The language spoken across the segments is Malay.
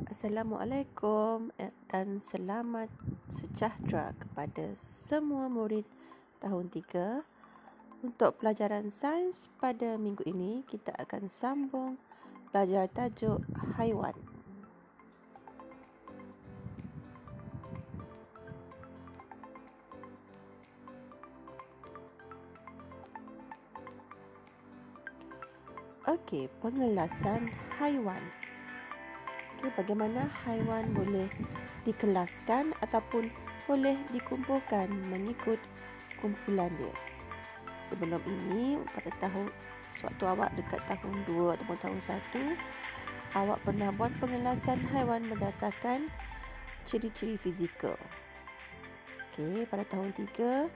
Assalamualaikum dan selamat sejahtera kepada semua murid tahun 3. Untuk pelajaran sains pada minggu ini, kita akan sambung belajar tajuk haiwan. Okey, pengelasan haiwan. Bagaimana haiwan boleh dikelaskan ataupun boleh dikumpulkan mengikut kumpulan dia. Sebelum ini, pada sewaktu awak dekat tahun 2 ataupun tahun 1, awak pernah buat pengelasan haiwan berdasarkan ciri-ciri fizikal. Okey, pada tahun 3,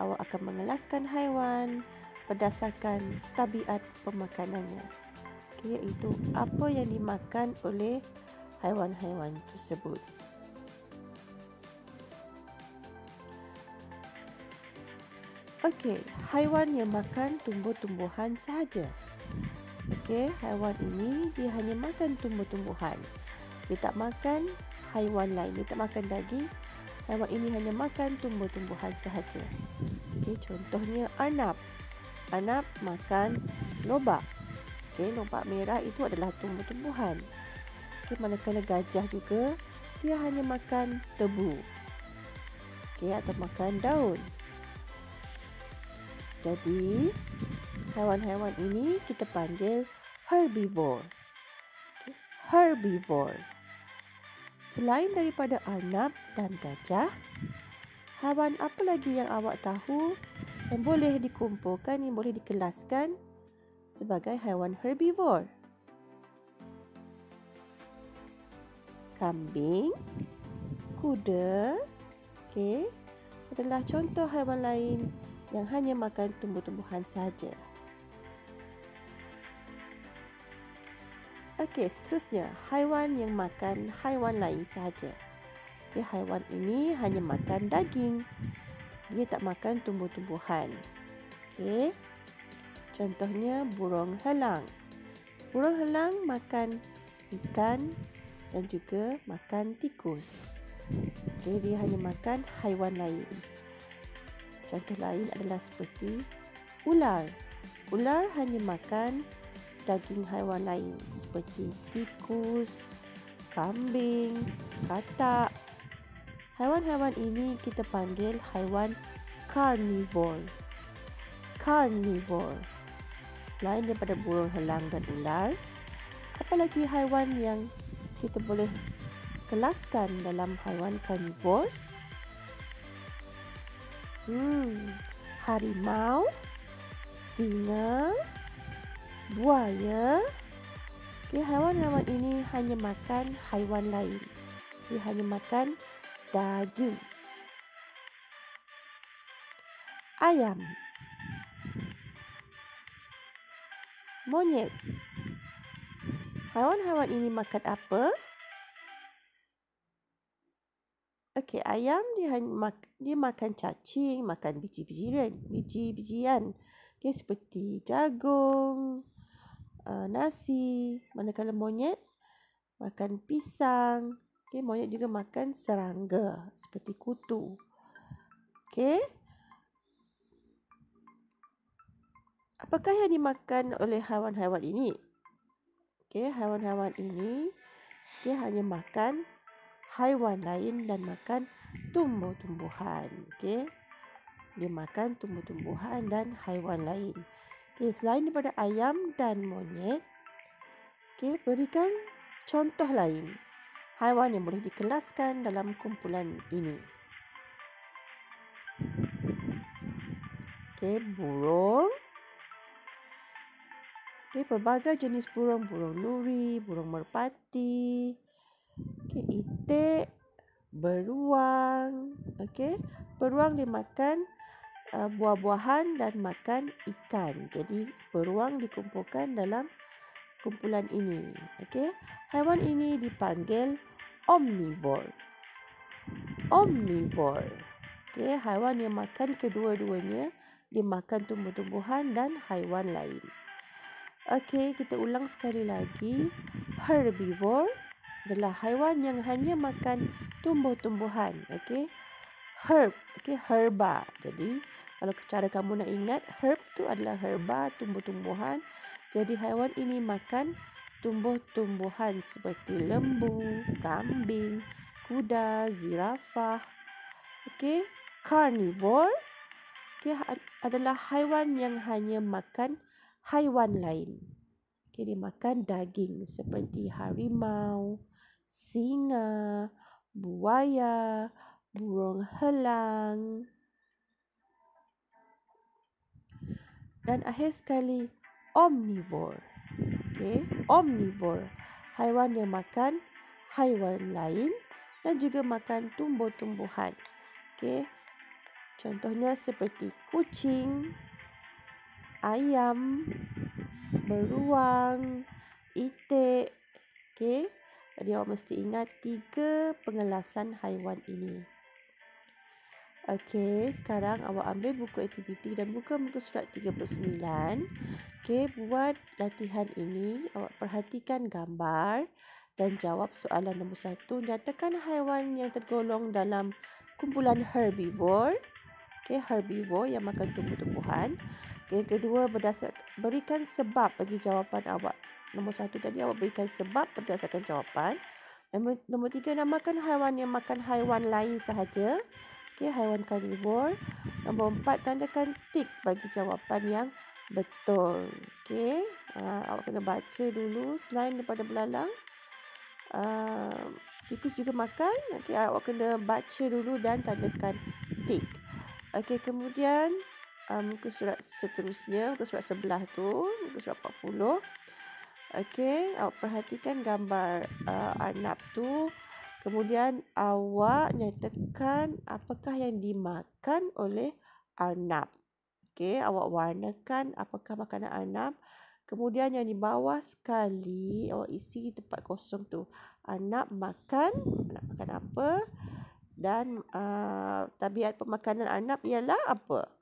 awak akan mengelaskan haiwan berdasarkan tabiat pemakanannya. Okey, iaitu apa yang dimakan oleh haiwan-haiwan tersebut. Okey, haiwan yang makan tumbuh-tumbuhan sahaja. Okey, haiwan ini dia hanya makan tumbuh-tumbuhan. Dia tak makan haiwan lain, dia tak makan daging. Haiwan ini hanya makan tumbuh-tumbuhan sahaja. Okey, contohnya arnab. Arnab makan lobak. Okey, lobak merah itu adalah tumbuh-tumbuhan. Manakala gajah juga, dia hanya makan tebu, atau makan daun. Jadi, haiwan-haiwan ini kita panggil herbivore. Herbivore. Selain daripada arnab dan gajah, haiwan apa lagi yang awak tahu yang boleh dikumpulkan, yang boleh dikelaskan sebagai haiwan herbivore? Kambing, kuda, adalah contoh haiwan lain yang hanya makan tumbuh-tumbuhan sahaja. Seterusnya, haiwan yang makan haiwan lain sahaja. Haiwan ini hanya makan daging. Dia tak makan tumbuh-tumbuhan. Contohnya burung helang. Burung helang makan ikan dan juga makan tikus. Dia hanya makan haiwan lain. Contoh lain adalah seperti ular. Ular hanya makan daging haiwan lain seperti tikus, kambing, katak. Haiwan-haiwan ini kita panggil haiwan carnivore. Carnivore. Selain daripada burung helang dan ular, apa lagi haiwan yang kita boleh kelaskan dalam haiwan karnivor? Harimau, singa, buaya. Haiwan-haiwan ini hanya makan haiwan lain. Dia hanya makan daging. Ayam, monyet. Haiwan-haiwan ini makan apa? Ayam dia makan cacing, makan biji-bijian. Seperti jagung, nasi. Manakala monyet makan pisang. Monyet juga makan serangga seperti kutu. Apakah yang dimakan oleh haiwan-haiwan ini? Haiwan-haiwan ini dia hanya makan haiwan lain dan makan tumbuh-tumbuhan. Dia makan tumbuh-tumbuhan dan haiwan lain. Selain daripada ayam dan monyet, berikan contoh lain haiwan yang boleh dikelaskan dalam kumpulan ini. Burung. Pelbagai jenis burung. Burung nuri, burung merpati, itik, beruang. Beruang dimakan buah-buahan dan makan ikan. Jadi beruang dikumpulkan dalam kumpulan ini. Haiwan ini dipanggil omnivore. Omnivore. Haiwan yang makan kedua-duanya, dia makan tumbuh-tumbuhan dan haiwan lain. Kita ulang sekali lagi. Herbivore adalah haiwan yang hanya makan tumbuh-tumbuhan. Okey. Herb, okey, herba. Jadi kalau cara kamu nak ingat, herb tu adalah herba, tumbuh-tumbuhan. Jadi haiwan ini makan tumbuh-tumbuhan seperti lembu, kambing, kuda, zirafah. Okey, carnivore, okey, adalah haiwan yang hanya makan haiwan lain. Okey, dia makan daging seperti harimau, singa, buaya, burung helang. Dan akhir sekali, omnivore. Okey, omnivore, haiwan yang makan haiwan lain dan juga makan tumbuh-tumbuhan. Okey. Contohnya seperti kucing, ayam, beruang, itik. Okey. Jadi awak mesti ingat 3 pengelasan haiwan ini. Okey, sekarang awak ambil buku aktiviti dan buka muka surat 39. Okey, buat latihan ini, awak perhatikan gambar dan jawab soalan nombor 1. Nyatakan haiwan yang tergolong dalam kumpulan herbivore. Okey, herbivore yang makan tumbuh-tumbuhan. Yang kedua, berikan sebab bagi jawapan awak. Nombor 1 tadi awak berikan sebab berdasarkan jawapan. Nombor 3, namakan haiwan yang makan haiwan lain sahaja. Okey, haiwan karnivor. Nombor 4, tandakan tik bagi jawapan yang betul. Okey, awak kena baca dulu selain daripada belalang. Tikus juga makan. Okey, awak kena baca dulu dan tandakan tik. Okey, kemudian muka surat seterusnya, muka surat sebelah tu, muka surat 40. Okey, awak perhatikan gambar arnab tu. Kemudian awak nyatakan apakah yang dimakan oleh arnab. Okey, awak warnakan apakah makanan arnab. Kemudian yang di bawah sekali, awak isi tempat kosong tu. Arnab makan apa? Dan tabiat pemakanan arnab ialah apa?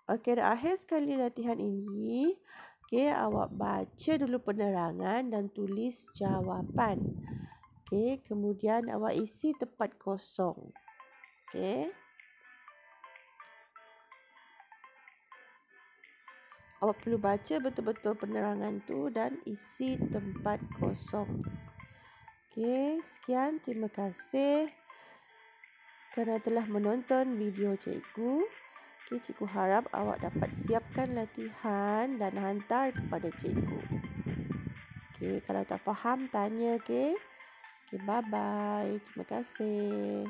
Okey, dan akhir sekali latihan ini, okey, awak baca dulu penerangan dan tulis jawapan. Okey, kemudian awak isi tempat kosong. Okey. Awak perlu baca betul-betul penerangan tu dan isi tempat kosong. Okey, sekian. Terima kasih kerana telah menonton video cikgu. Okay, cikgu harap awak dapat siapkan latihan dan hantar kepada cikgu. Okay, kalau tak faham, tanya. Okay, bye-bye. Terima kasih.